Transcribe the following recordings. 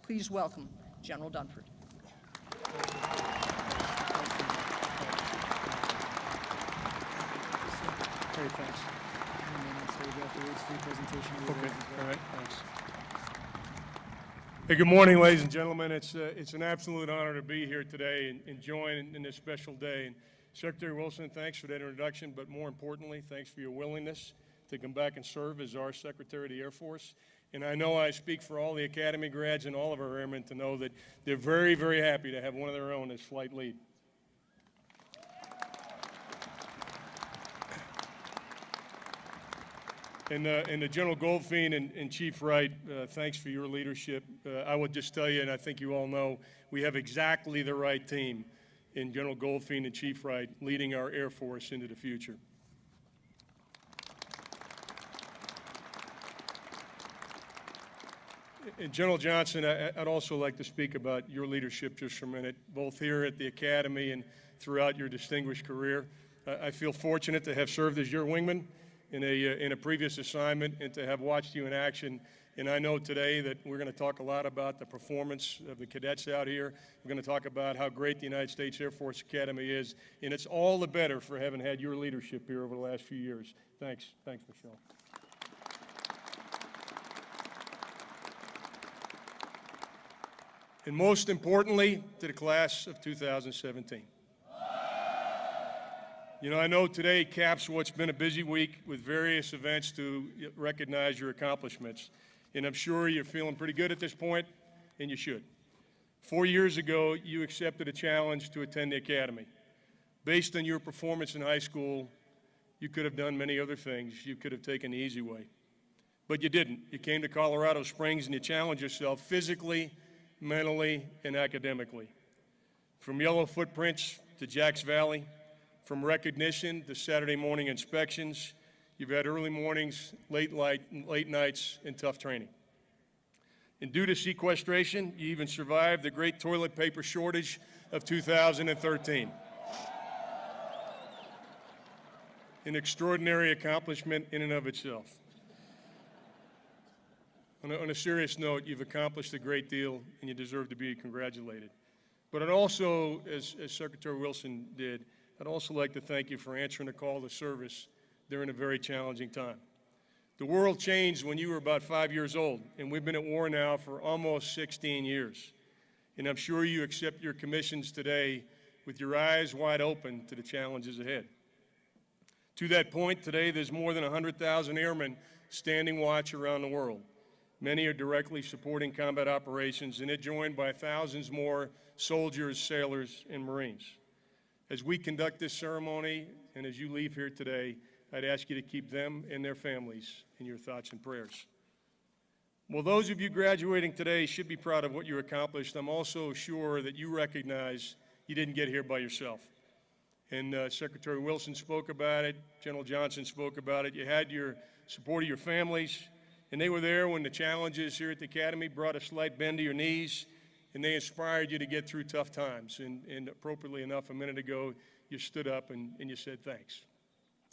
Please welcome General Dunford. Hey, thanks. Okay, all right, thanks. Hey, good morning, ladies and gentlemen. It's an absolute honor to be here today and join in this special day. And Secretary Wilson, thanks for that introduction, but more importantly, thanks for your willingness to come back and serve as our Secretary of the Air Force. And I know I speak for all the Academy grads and all of our airmen to know that they're very, very happy to have one of their own as flight lead. And General Goldfein and Chief Wright, thanks for your leadership. I would just tell you, and I think you all know, we have exactly the right team in General Goldfein and Chief Wright leading our Air Force into the future. And General Johnson, I'd also like to speak about your leadership just for a minute, both here at the Academy and throughout your distinguished career. I feel fortunate to have served as your wingman in a previous assignment and to have watched you in action. And I know today that we're going to talk a lot about the performance of the cadets out here. We're going to talk about how great the United States Air Force Academy is, and it's all the better for having had your leadership here over the last few years. Thanks, Michelle. And most importantly, to the class of 2017. You know, I know today caps what's been a busy week with various events to recognize your accomplishments. And I'm sure you're feeling pretty good at this point, and you should. 4 years ago, you accepted a challenge to attend the Academy. Based on your performance in high school, you could have done many other things. You could have taken the easy way. But you didn't. You came to Colorado Springs and you challenged yourself physically, mentally, and academically. From yellow footprints to Jack's Valley, from recognition to Saturday morning inspections, you've had early mornings, late nights, and tough training. And due to sequestration, you even survived the great toilet paper shortage of 2013. An extraordinary accomplishment in and of itself. On a serious note, you've accomplished a great deal, and you deserve to be congratulated. But I'd also, as Secretary Wilson did, I'd also like to thank you for answering the call to service during a very challenging time. The world changed when you were about 5 years old, and we've been at war now for almost 16 years. And I'm sure you accept your commissions today with your eyes wide open to the challenges ahead. To that point, today there's more than 100,000 airmen standing watch around the world. Many are directly supporting combat operations, and they're joined by thousands more soldiers, sailors, and Marines. As we conduct this ceremony and as you leave here today, I'd ask you to keep them and their families in your thoughts and prayers. Well, those of you graduating today should be proud of what you accomplished. I'm also sure that you recognize you didn't get here by yourself. And Secretary Wilson spoke about it, General Johnson spoke about it. You had your support of your families, and they were there when the challenges here at the Academy brought a slight bend to your knees, and they inspired you to get through tough times. And appropriately enough, a minute ago, you stood up and you said thanks.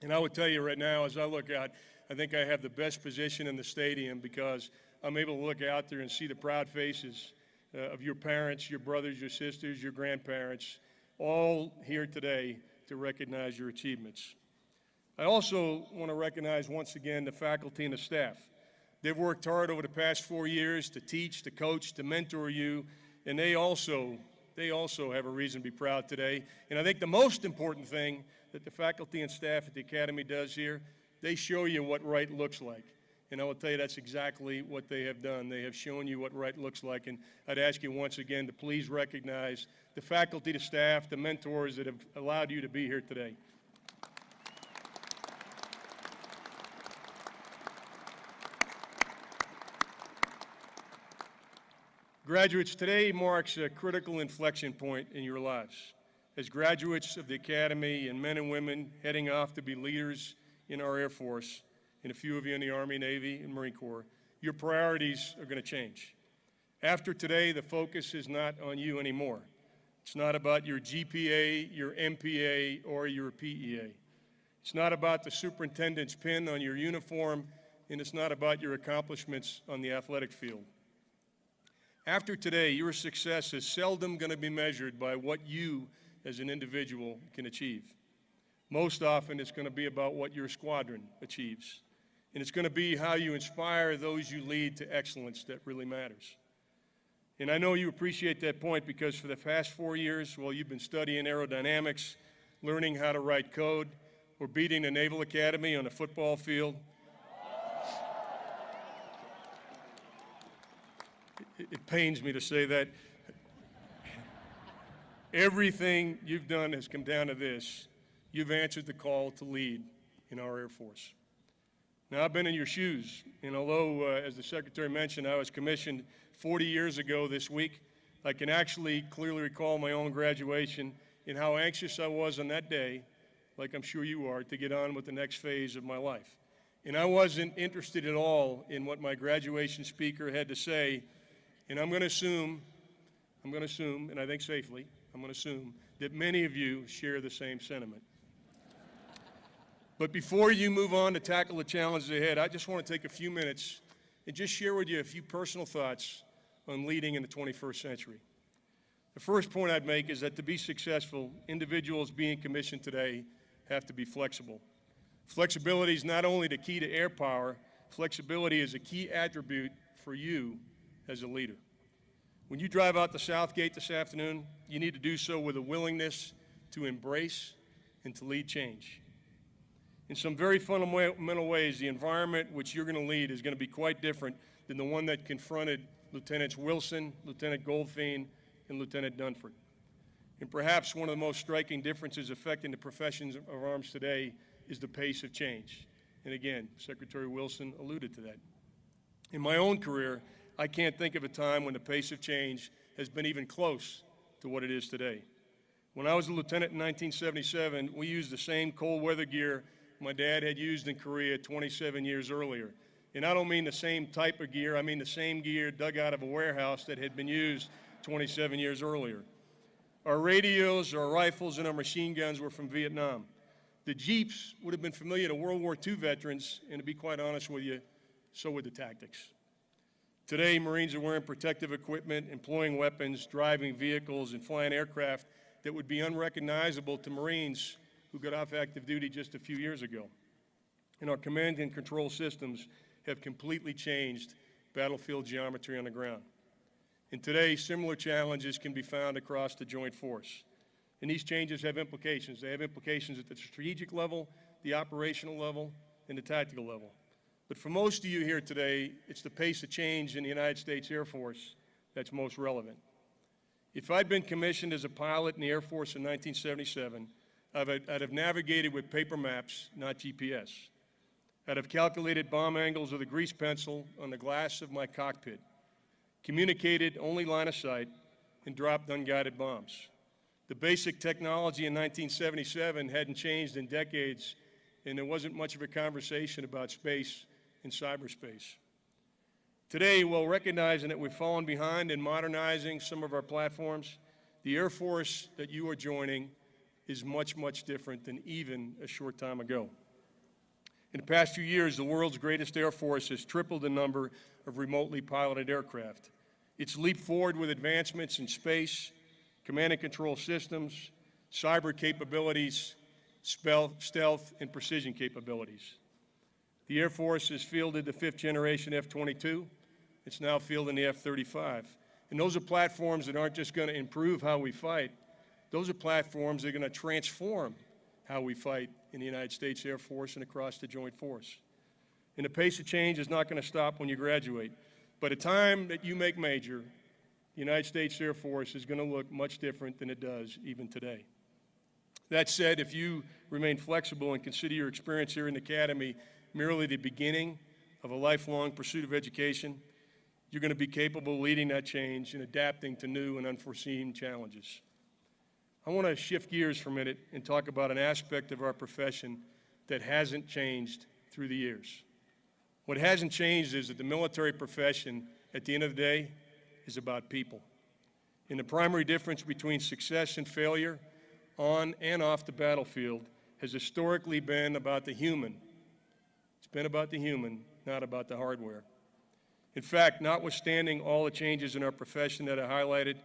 And I would tell you right now, as I look out, I think I have the best position in the stadium because I'm able to look out there and see the proud faces of your parents, your brothers, your sisters, your grandparents, all here today to recognize your achievements. I also want to recognize once again the faculty and the staff. They've worked hard over the past 4 years to teach, to coach, to mentor you, and they also have a reason to be proud today. And I think the most important thing that the faculty and staff at the Academy does here, they show you what right looks like. And I will tell you that's exactly what they have done. They have shown you what right looks like. And I'd ask you once again to please recognize the faculty, the staff, the mentors that have allowed you to be here today. Graduates, today marks a critical inflection point in your lives. As graduates of the Academy and men and women heading off to be leaders in our Air Force, and a few of you in the Army, Navy, and Marine Corps, your priorities are going to change. After today, the focus is not on you anymore. It's not about your GPA, your MPA, or your PEA. It's not about the superintendent's pin on your uniform, and it's not about your accomplishments on the athletic field. After today, your success is seldom going to be measured by what you as an individual can achieve. Most often, it's going to be about what your squadron achieves. And it's going to be how you inspire those you lead to excellence that really matters. And I know you appreciate that point because for the past 4 years, while you've been studying aerodynamics, learning how to write code, or beating the Naval Academy on a football field, it pains me to say that. Everything you've done has come down to this. You've answered the call to lead in our Air Force. Now, I've been in your shoes, and although, as the Secretary mentioned, I was commissioned 40 years ago this week, I can actually clearly recall my own graduation and how anxious I was on that day, like I'm sure you are, to get on with the next phase of my life. And I wasn't interested at all in what my graduation speaker had to say, and I'm going to assume, and I think safely, I'm going to assume that many of you share the same sentiment. But before you move on to tackle the challenges ahead, I just want to take a few minutes and just share with you a few personal thoughts on leading in the 21st century. The first point I'd make is that to be successful, individuals being commissioned today have to be flexible. Flexibility is not only the key to air power, flexibility is a key attribute for you as a leader. When you drive out the South Gate this afternoon, you need to do so with a willingness to embrace and to lead change. In some very fundamental ways, the environment which you're going to lead is going to be quite different than the one that confronted Lieutenants Wilson, Lieutenant Goldfein, and Lieutenant Dunford. And perhaps one of the most striking differences affecting the professions of arms today is the pace of change. And again, Secretary Wilson alluded to that. In my own career, I can't think of a time when the pace of change has been even close to what it is today. When I was a lieutenant in 1977, we used the same cold weather gear my dad had used in Korea 27 years earlier. And I don't mean the same type of gear, I mean the same gear dug out of a warehouse that had been used 27 years earlier. Our radios, our rifles, and our machine guns were from Vietnam. The Jeeps would have been familiar to World War II veterans, and to be quite honest with you, so would the tactics. Today, Marines are wearing protective equipment, employing weapons, driving vehicles, and flying aircraft that would be unrecognizable to Marines who got off active duty just a few years ago. And our command and control systems have completely changed battlefield geometry on the ground. And today, similar challenges can be found across the Joint Force. And these changes have implications. They have implications at the strategic level, the operational level, and the tactical level. But for most of you here today, it's the pace of change in the United States Air Force that's most relevant. If I'd been commissioned as a pilot in the Air Force in 1977, I'd have navigated with paper maps, not GPS. I'd have calculated bomb angles with a grease pencil on the glass of my cockpit, communicated only line of sight, and dropped unguided bombs. The basic technology in 1977 hadn't changed in decades, and there wasn't much of a conversation about space and cyberspace. Today, while recognizing that we've fallen behind in modernizing some of our platforms, the Air Force that you are joining is much, much different than even a short time ago. In the past few years, the world's greatest Air Force has tripled the number of remotely piloted aircraft. It's leaped forward with advancements in space, command and control systems, cyber capabilities, stealth, and precision capabilities. The Air Force has fielded the 5th generation F-22. It's now fielding the F-35. And those are platforms that aren't just going to improve how we fight. Those are platforms that are going to transform how we fight in the United States Air Force and across the Joint Force. And the pace of change is not going to stop when you graduate. By the time that you make major, the United States Air Force is going to look much different than it does even today. That said, if you remain flexible and consider your experience here in the Academy merely the beginning of a lifelong pursuit of education, you're going to be capable of leading that change and adapting to new and unforeseen challenges. I want to shift gears for a minute and talk about an aspect of our profession that hasn't changed through the years. What hasn't changed is that the military profession, at the end of the day, is about people. And the primary difference between success and failure on and off the battlefield has historically been about the human. It's been about the human, not about the hardware. In fact, notwithstanding all the changes in our profession that I highlighted,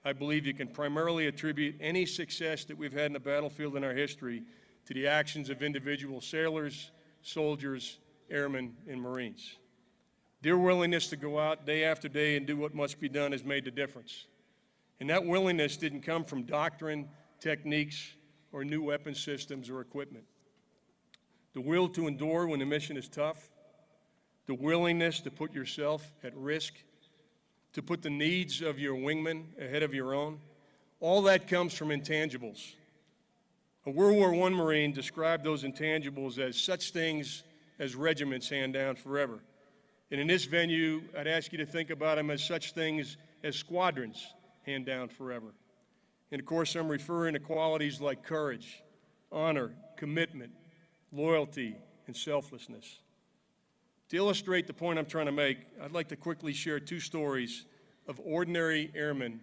I believe you can primarily attribute any success that we've had in the battlefield in our history to the actions of individual sailors, soldiers, airmen, and Marines. Their willingness to go out day after day and do what must be done has made the difference. And that willingness didn't come from doctrine, techniques, or new weapon systems or equipment. The will to endure when the mission is tough, the willingness to put yourself at risk, to put the needs of your wingmen ahead of your own, all that comes from intangibles. A World War I Marine described those intangibles as such things as regiments hand down forever. And in this venue, I'd ask you to think about them as such things as squadrons hand down forever. And of course, I'm referring to qualities like courage, honor, commitment, loyalty, and selflessness. To illustrate the point I'm trying to make, I'd like to quickly share two stories of ordinary airmen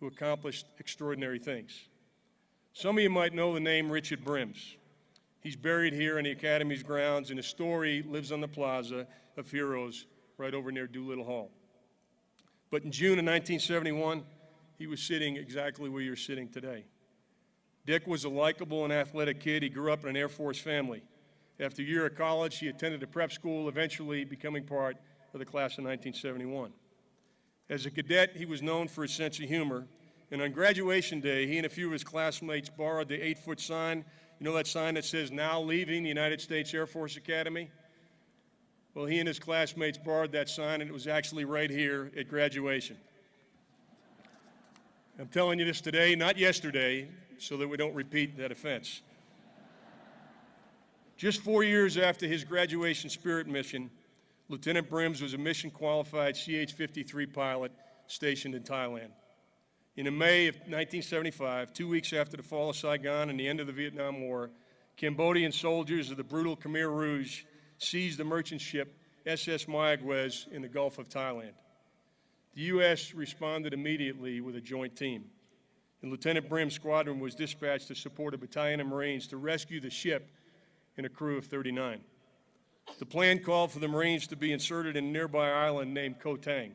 who accomplished extraordinary things. Some of you might know the name Richard Brims. He's buried here in the Academy's grounds, and his story lives on the Plaza of Heroes right over near Doolittle Hall. But in June of 1971, he was sitting exactly where you're sitting today. Dick was a likable and athletic kid. He grew up in an Air Force family. After a year of college, he attended a prep school, eventually becoming part of the class of 1971. As a cadet, he was known for his sense of humor, and on graduation day, he and a few of his classmates borrowed the 8-foot sign. You know that sign that says, "Now leaving the United States Air Force Academy"? Well, he and his classmates borrowed that sign, and it was actually right here at graduation. I'm telling you this today, not yesterday, so that we don't repeat that offense. Just 4 years after his graduation Spirit mission, Lieutenant Brims was a mission-qualified CH-53 pilot stationed in Thailand. In May of 1975, 2 weeks after the fall of Saigon and the end of the Vietnam War, Cambodian soldiers of the brutal Khmer Rouge seized the merchant ship SS Mayaguez in the Gulf of Thailand. The U.S. responded immediately with a joint team, and Lieutenant Brims' squadron was dispatched to support a battalion of Marines to rescue the ship and a crew of 39. The plan called for the Marines to be inserted in a nearby island named Koh Tang.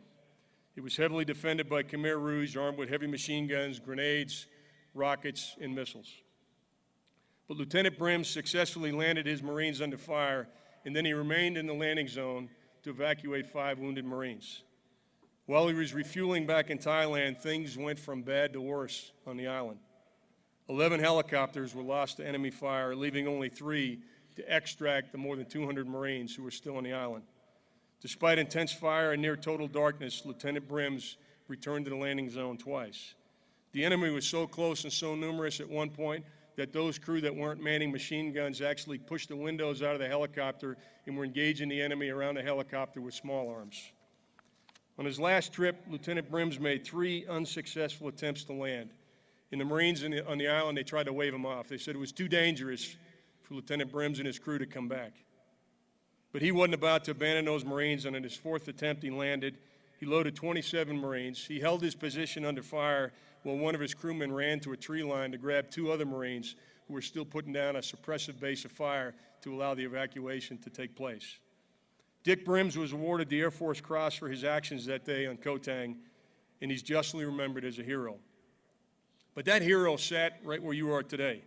It was heavily defended by Khmer Rouge, armed with heavy machine guns, grenades, rockets, and missiles. But Lieutenant Brims successfully landed his Marines under fire, and then he remained in the landing zone to evacuate 5 wounded Marines. While he was refueling back in Thailand, things went from bad to worse on the island. 11 helicopters were lost to enemy fire, leaving only 3 to extract the more than 200 Marines who were still on the island. Despite intense fire and near total darkness, Lieutenant Brims returned to the landing zone twice. The enemy was so close and so numerous at one point that those crew that weren't manning machine guns actually pushed the windows out of the helicopter and were engaging the enemy around the helicopter with small arms. On his last trip, Lieutenant Brims made 3 unsuccessful attempts to land. And the Marines on the island, they tried to wave him off. They said it was too dangerous for Lieutenant Brims and his crew to come back. But he wasn't about to abandon those Marines, and in his 4th attempt, he landed. He loaded 27 Marines. He held his position under fire while one of his crewmen ran to a tree line to grab 2 other Marines who were still putting down a suppressive base of fire to allow the evacuation to take place. Dick Brims was awarded the Air Force Cross for his actions that day on Koh Tang, and he's justly remembered as a hero. But that hero sat right where you are today.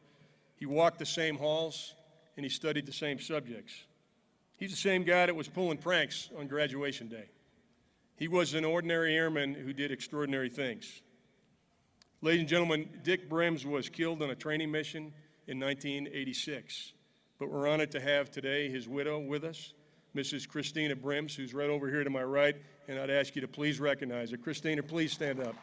He walked the same halls, and he studied the same subjects. He's the same guy that was pulling pranks on graduation day. He was an ordinary airman who did extraordinary things. Ladies and gentlemen, Dick Brims was killed on a training mission in 1986. But we're honored to have today his widow with us, Mrs. Christina Brims, who's right over here to my right, and I'd ask you to please recognize her. Christina, please stand up.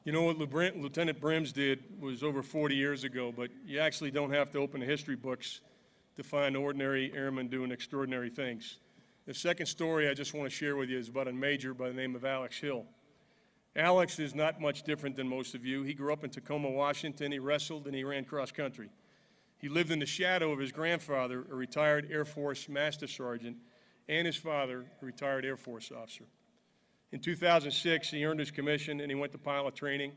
You know what Lieutenant Brims did was over 40 years ago, but you actually don't have to open the history books to find ordinary airmen doing extraordinary things. The second story I just want to share with you is about a major by the name of Alex Hill. Alex is not much different than most of you. He grew up in Tacoma, Washington. He wrestled and he ran cross country. He lived in the shadow of his grandfather, a retired Air Force Master Sergeant, and his father, a retired Air Force officer. In 2006, he earned his commission and he went to pilot training.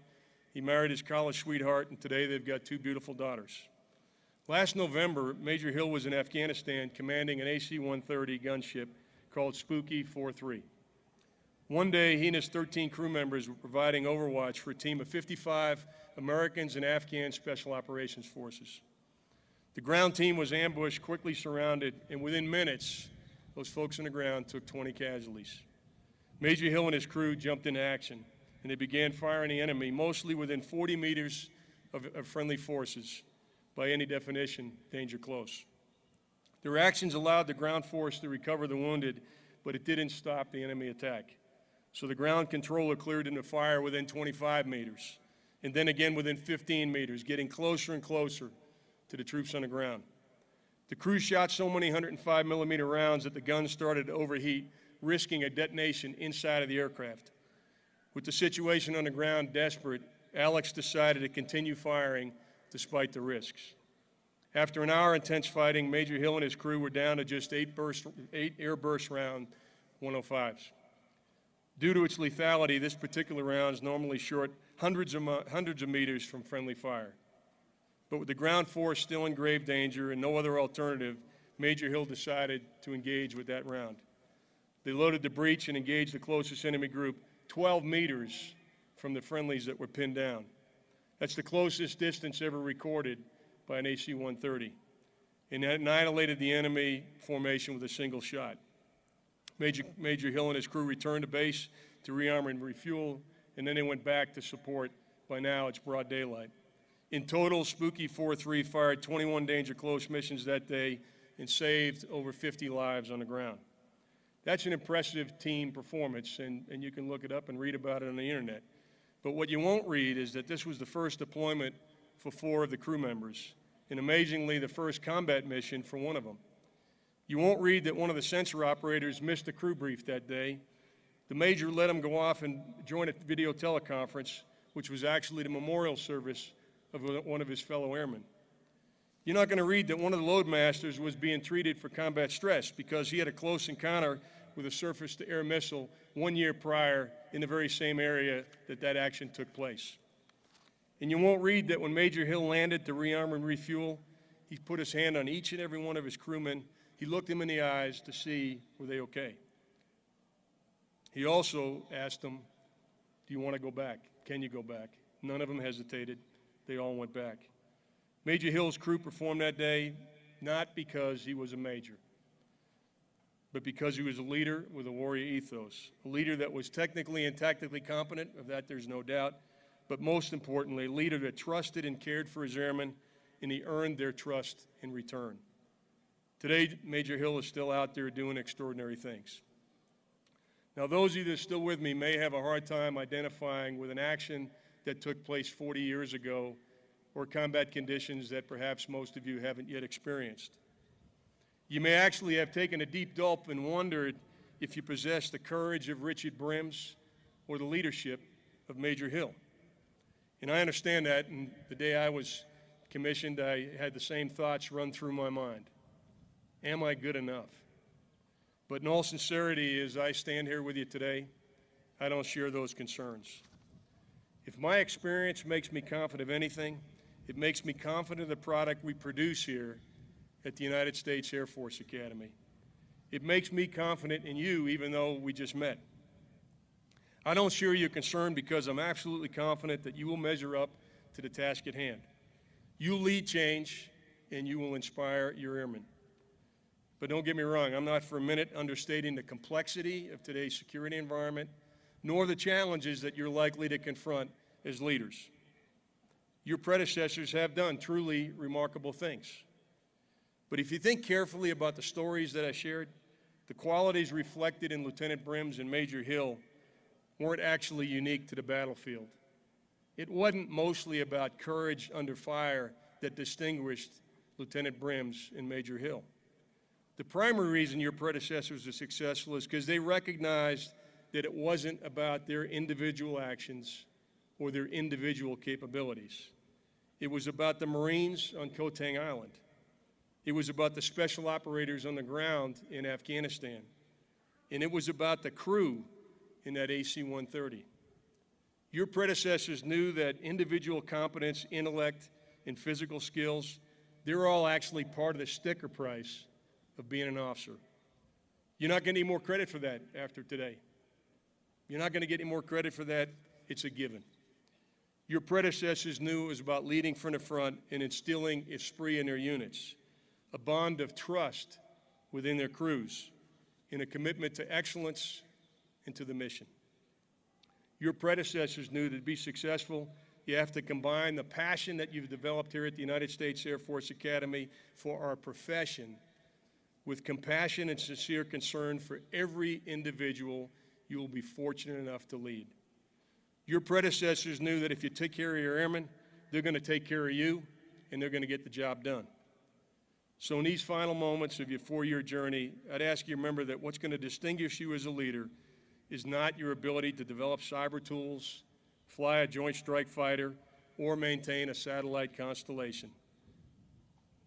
He married his college sweetheart, and today they've got 2 beautiful daughters. Last November, Major Hill was in Afghanistan commanding an AC-130 gunship called Spooky 4-3. One day, he and his 13 crew members were providing overwatch for a team of 55 Americans and Afghan Special Operations Forces. The ground team was ambushed, quickly surrounded, and within minutes, those folks on the ground took 20 casualties. Major Hill and his crew jumped into action, and they began firing the enemy, mostly within 40 meters of friendly forces. By any definition, danger close. Their actions allowed the ground force to recover the wounded, but it didn't stop the enemy attack. So the ground controller cleared into fire within 25 meters, and then again within 15 meters, getting closer and closer to the troops on the ground. The crew shot so many 105-millimeter rounds that the gun started to overheat, risking a detonation inside of the aircraft. With the situation on the ground desperate, Alex decided to continue firing despite the risks. After an hour intense fighting, Major Hill and his crew were down to just 8 airburst round 105s. Due to its lethality, this particular round is normally short hundreds of meters from friendly fire. But with the ground force still in grave danger and no other alternative, Major Hill decided to engage with that round. They loaded the breech and engaged the closest enemy group 12 meters from the friendlies that were pinned down. That's the closest distance ever recorded by an AC-130, and that annihilated the enemy formation with a single shot. Major Hill and his crew returned to base to rearm and refuel, and then they went back to support. By now, it's broad daylight. In total, Spooky 4-3 fired 21 danger close missions that day and saved over 50 lives on the ground. That's an impressive team performance, and you can look it up and read about it on the internet. But what you won't read is that this was the first deployment for 4 of the crew members, and amazingly, the first combat mission for one of them. You won't read that one of the sensor operators missed the crew brief that day. The major let him go off and join a video teleconference, which was actually the memorial service of one of his fellow airmen. You're not going to read that one of the loadmasters was being treated for combat stress because he had a close encounter with a surface-to-air missile 1 year prior in the very same area that action took place. And you won't read that when Major Hill landed to rearm and refuel, he put his hand on each and every one of his crewmen. He looked them in the eyes to see, were they okay? He also asked them, do you want to go back? Can you go back? None of them hesitated. They all went back. Major Hill's crew performed that day not because he was a major, but because he was a leader with a warrior ethos, a leader that was technically and tactically competent, of that there's no doubt, but most importantly, a leader that trusted and cared for his airmen, and he earned their trust in return. Today, Major Hill is still out there doing extraordinary things. Now, those of you that are still with me may have a hard time identifying with an action that took place 40 years ago or combat conditions that perhaps most of you haven't yet experienced. You may actually have taken a deep gulp and wondered if you possess the courage of Richard Brims or the leadership of Major Hill. And I understand that, and the day I was commissioned, I had the same thoughts run through my mind. Am I good enough? But in all sincerity, as I stand here with you today, I don't share those concerns. If my experience makes me confident of anything, it makes me confident of the product we produce here at the United States Air Force Academy. It makes me confident in you, even though we just met. I don't share your concern because I'm absolutely confident that you will measure up to the task at hand. You'll lead change, and you will inspire your airmen. But don't get me wrong, I'm not for a minute understating the complexity of today's security environment, nor the challenges that you're likely to confront as leaders. Your predecessors have done truly remarkable things. But if you think carefully about the stories that I shared, the qualities reflected in Lieutenant Brims and Major Hill weren't actually unique to the battlefield. It wasn't mostly about courage under fire that distinguished Lieutenant Brims, and Major Hill. The primary reason your predecessors are successful is because they recognized that it wasn't about their individual actions or their individual capabilities. It was about the Marines on Koh Tang Island. It was about the special operators on the ground in Afghanistan. And it was about the crew in that AC-130. Your predecessors knew that individual competence, intellect, and physical skills, they're all actually part of the sticker price of being an officer. You're not going to get any more credit for that after today. You're not going to get any more credit for that. It's a given. Your predecessors knew it was about leading from the front and instilling esprit in their units, a bond of trust within their crews, and a commitment to excellence and to the mission. Your predecessors knew that to be successful, you have to combine the passion that you've developed here at the United States Air Force Academy for our profession with compassion and sincere concern for every individual you will be fortunate enough to lead. Your predecessors knew that if you take care of your airmen, they're going to take care of you, and they're going to get the job done. So in these final moments of your 4-year journey, I'd ask you to remember that what's going to distinguish you as a leader is not your ability to develop cyber tools, fly a joint strike fighter, or maintain a satellite constellation.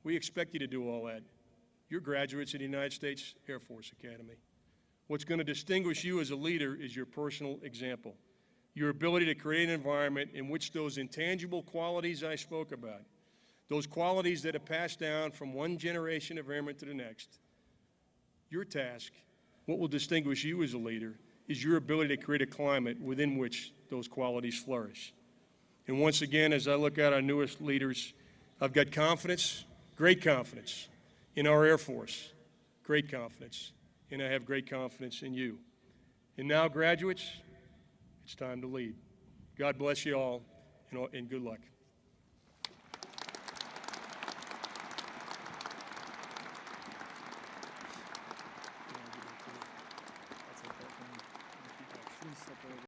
We expect you to do all that. You're graduates of the United States Air Force Academy. What's going to distinguish you as a leader is your personal example, your ability to create an environment in which those intangible qualities I spoke about, those qualities that are passed down from one generation of airmen to the next, your task, what will distinguish you as a leader, is your ability to create a climate within which those qualities flourish. And once again, as I look at our newest leaders, I've got confidence, great confidence in our Air Force, great confidence, and I have great confidence in you. And now, graduates, it's time to lead. God bless you all, and good luck.